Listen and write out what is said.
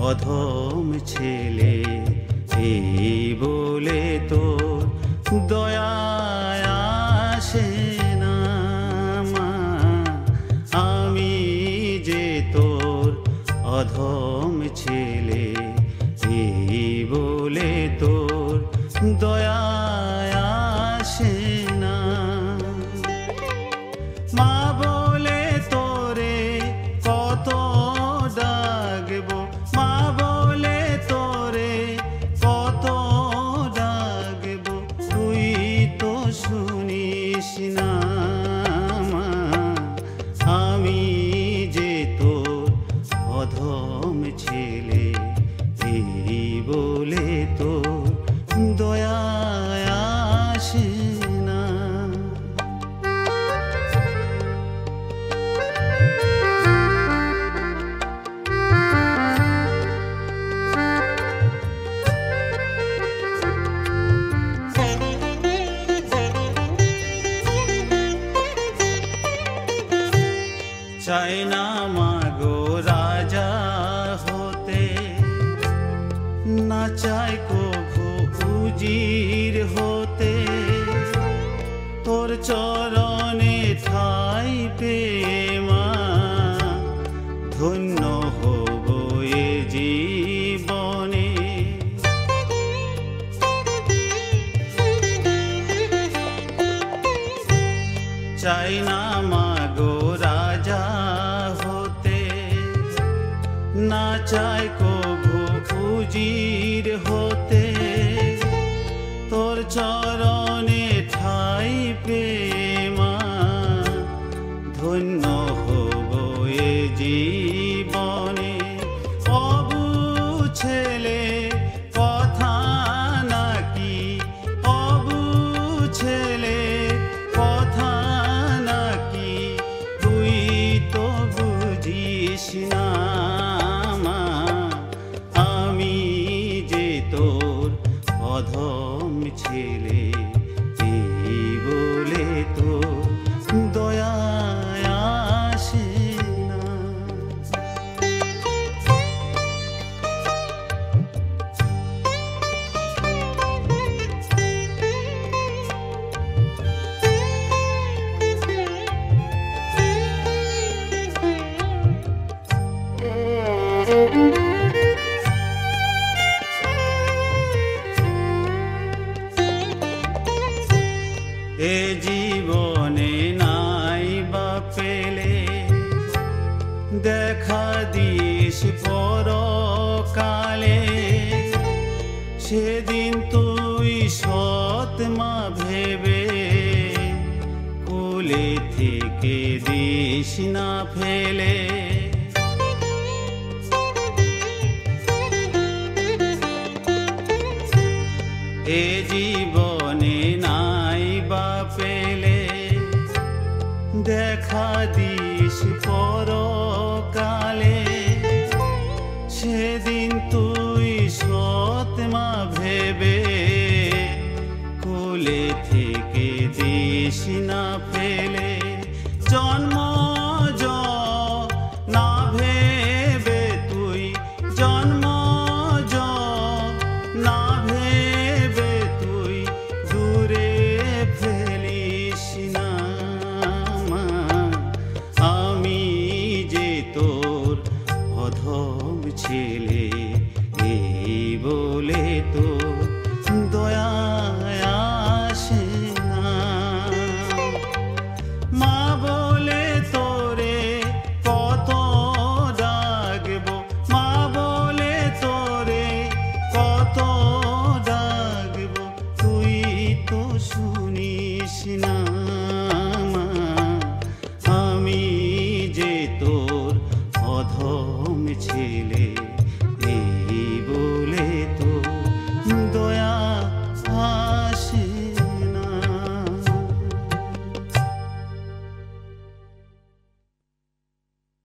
অধম ছেলে, এই বলে তো দয়া আসে না মা। আমি যে তোর অধম ছেলে, এই বলে তোর দয়া আসে না। মা বলে তোরে কত ডাকবো, মা বলে তোরে কত ডাকবো, তুই তো শুনিস না মা। আমি যে তোর অধম ছেলে, এই বলে তোর দয়া আসে না। চাই না মাগো রাজা হতে, না চাই কভু উজির হতে, তোর চরণে ঠাই পেয়ে মা ধন্য হব এ জীবনে। চাই না মাগো রাজা হতে, না চাই কভু উজির হতে, তোর চরণে ঠাই পেয়ে মা ধন্য হব এ জীবনে। অবু ছেলে কথা নাকি, অবু ছেলে কথা নাকি, তুই তো বুঝিস না মা। আমি যে তোর অধম ছেলে, এই বলে তো দয়া আসে না। এ জীবনে নাই বা পেলে দেখা দিস পরকালে, সেদিন তুই সৎ মা ভেবে কোলে থেকে দিস না ফেলে। এ জীবনে নাই বা পেলে দেখা দিস পরকালে, সেদিন তুই সৎ মা ভেবে কোলে থেকে দিস না ফেলে। জন্ম না ভেবে তুই, জন্ম না ভেবে তুই দূরে ফেলিস না মা। আমি যে তোর অধম ছেলে, এই বলে তো